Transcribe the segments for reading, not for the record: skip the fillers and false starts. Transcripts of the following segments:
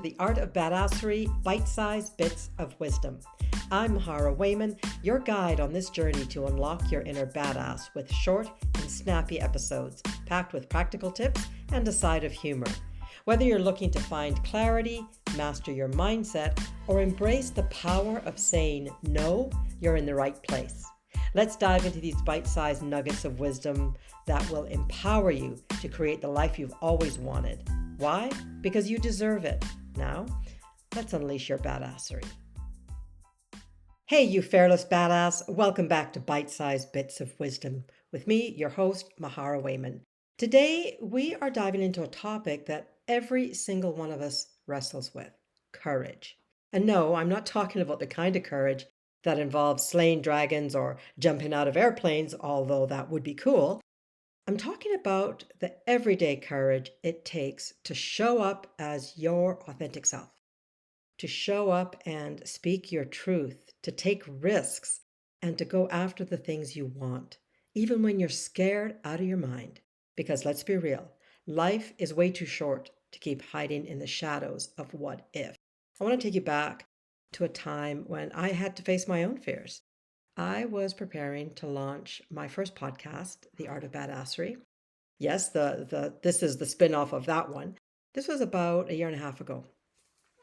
the Art of Badassery, bite-sized bits of wisdom. I'm Mahara Wayman, your guide on this journey to unlock your inner badass with short and snappy episodes packed with practical tips and a side of humor. Whether you're looking to find clarity, master your mindset, or embrace the power of saying no, you're in the right place. Let's dive into these bite-sized nuggets of wisdom that will empower you to create the life you've always wanted. Why? Because you deserve it. Now, let's unleash your badassery. Hey, you fearless badass. Welcome back to Bite-Sized Bits of Wisdom with me, your host, Mahara Wayman. Today, we are diving into a topic that every single one of us wrestles with: courage. And no, I'm not talking about the kind of courage that involves slaying dragons or jumping out of airplanes, although that would be cool. I'm talking about the everyday courage it takes to show up as your authentic self, to show up and speak your truth, to take risks, and to go after the things you want, even when you're scared out of your mind. Because let's be real, life is way too short to keep hiding in the shadows of what if. I want to take you back to a time when I had to face my own fears. I was preparing to launch my first podcast, The Art of Badassery. Yes, this is the spin-off of that one. This was about a year and a half ago.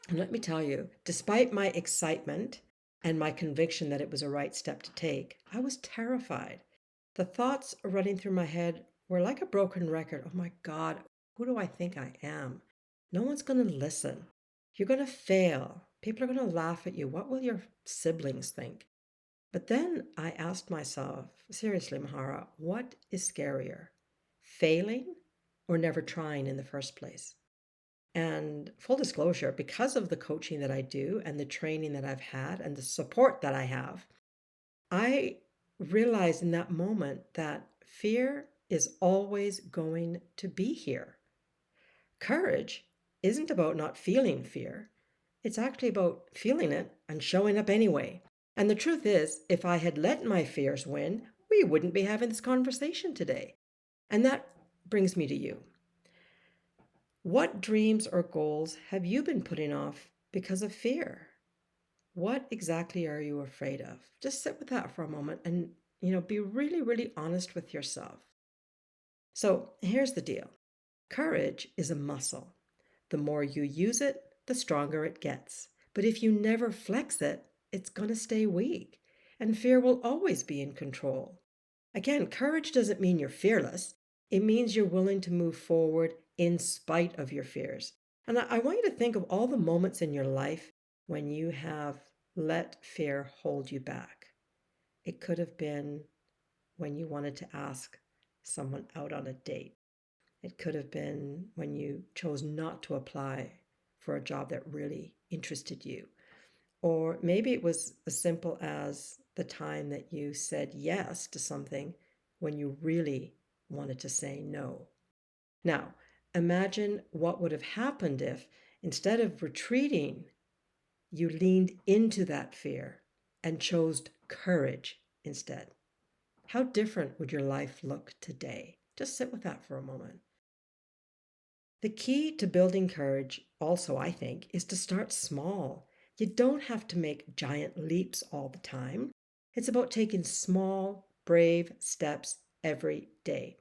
And let me tell you, despite my excitement and my conviction that it was a right step to take, I was terrified. The thoughts running through my head were like a broken record. Oh my God, who do I think I am? No one's going to listen. You're going to fail. People are going to laugh at you. What will your siblings think? But then I asked myself, seriously, Mahara, what is scarier? Failing or never trying in the first place? And full disclosure, because of the coaching that I do and the training that I've had and the support that I have, I realized in that moment that fear is always going to be here. Courage isn't about not feeling fear. It's actually about feeling it and showing up anyway. And the truth is, if I had let my fears win, we wouldn't be having this conversation today. And that brings me to you. What dreams or goals have you been putting off because of fear? What exactly are you afraid of? Just sit with that for a moment and, be really, really honest with yourself. So here's the deal. Courage is a muscle. The more you use it, the stronger it gets. But if you never flex it, it's going to stay weak. And fear will always be in control. Again, courage doesn't mean you're fearless. It means you're willing to move forward in spite of your fears. And I want you to think of all the moments in your life when you have let fear hold you back. It could have been when you wanted to ask someone out on a date. It could have been when you chose not to apply for a job that really interested you. Or maybe it was as simple as the time that you said yes to something when you really wanted to say no. Now, imagine what would have happened if, instead of retreating, you leaned into that fear and chose courage instead. How different would your life look today? Just sit with that for a moment. The key to building courage also, I think, is to start small. You don't have to make giant leaps all the time. It's about taking small, brave steps every day.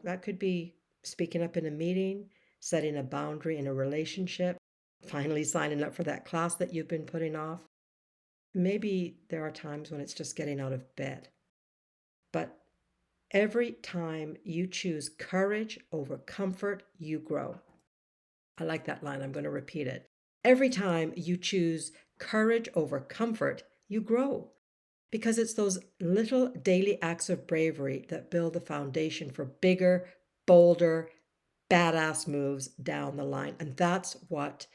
That could be speaking up in a meeting, setting a boundary in a relationship, finally signing up for that class that you've been putting off. Maybe there are times when it's just getting out of bed. But every time you choose courage over comfort, you grow. I like that line. I'm going to repeat it. Every time you choose courage over comfort, you grow. Because it's those little daily acts of bravery that build the foundation for bigger, bolder, badass moves down the line. And that's what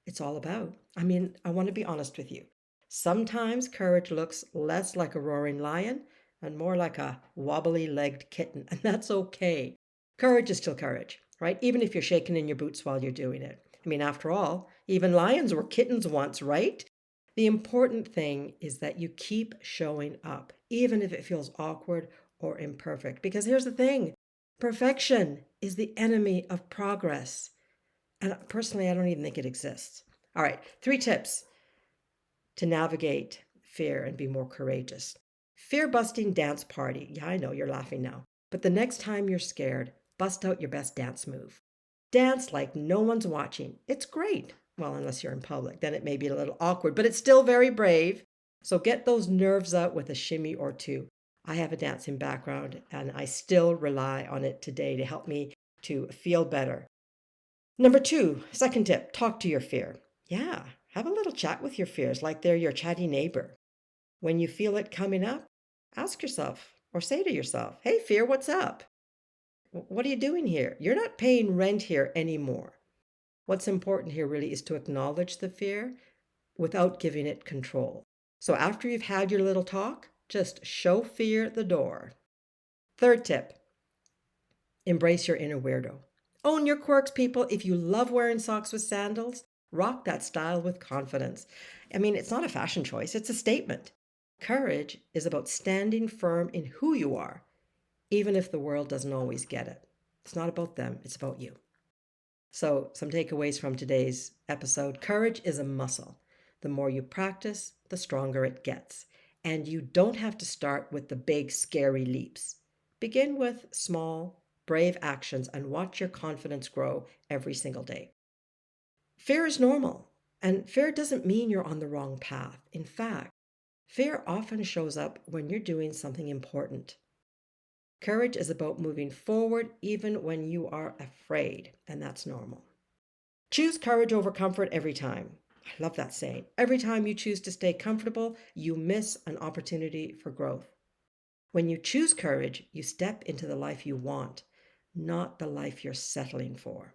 it's all about. I mean, I want to be honest with you. Sometimes courage looks less like a roaring lion and more like a wobbly-legged kitten, and that's okay. Courage is still courage, right? Even if you're shaking in your boots while you're doing it. I mean, after all, even lions were kittens once, right? The important thing is that you keep showing up, even if it feels awkward or imperfect. Because here's the thing, perfection is the enemy of progress. And personally, I don't even think it exists. All right, 3 tips to navigate fear and be more courageous. Fear busting dance party. Yeah, I know you're laughing now. But the next time you're scared, bust out your best dance move. Dance like no one's watching. It's great. Well, unless you're in public, then it may be a little awkward, but it's still very brave. So get those nerves out with a shimmy or two. I have a dancing background and I still rely on it today to help me to feel better. Number 2, second tip, talk to your fear. Yeah, have a little chat with your fears like they're your chatty neighbor. When you feel it coming up, ask yourself or say to yourself, hey, fear, what's up? What are you doing here? You're not paying rent here anymore. What's important here really is to acknowledge the fear without giving it control. So after you've had your little talk, just show fear the door. Third tip, embrace your inner weirdo. Own your quirks, people. If you love wearing socks with sandals, rock that style with confidence. I mean, it's not a fashion choice, it's a statement. Courage is about standing firm in who you are, even if the world doesn't always get it. It's not about them, it's about you. So, some takeaways from today's episode. Courage is a muscle. The more you practice, the stronger it gets. And you don't have to start with the big, scary leaps. Begin with small, brave actions and watch your confidence grow every single day. Fear is normal, and fear doesn't mean you're on the wrong path. In fact, fear often shows up when you're doing something important. Courage is about moving forward even when you are afraid, and that's normal. Choose courage over comfort every time. I love that saying. Every time you choose to stay comfortable, you miss an opportunity for growth. When you choose courage, you step into the life you want, not the life you're settling for.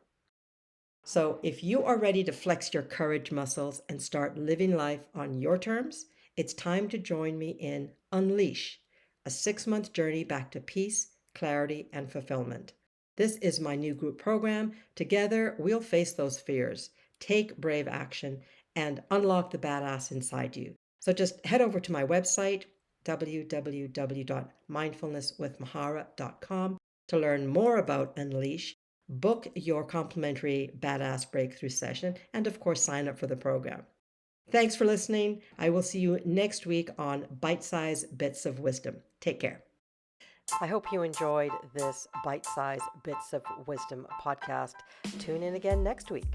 So if you are ready to flex your courage muscles and start living life on your terms, it's time to join me in Unleash, a 6-month journey back to peace, clarity, and fulfillment. This is my new group program. Together, we'll face those fears, take brave action, and unlock the badass inside you. So just head over to my website, www.mindfulnesswithmahara.com, to learn more about Unleash, book your complimentary badass breakthrough session, and of course, sign up for the program. Thanks for listening. I will see you next week on Bite-Sized Bits of Wisdom. Take care. I hope you enjoyed this Bite-Sized Bits of Wisdom podcast. Tune in again next week.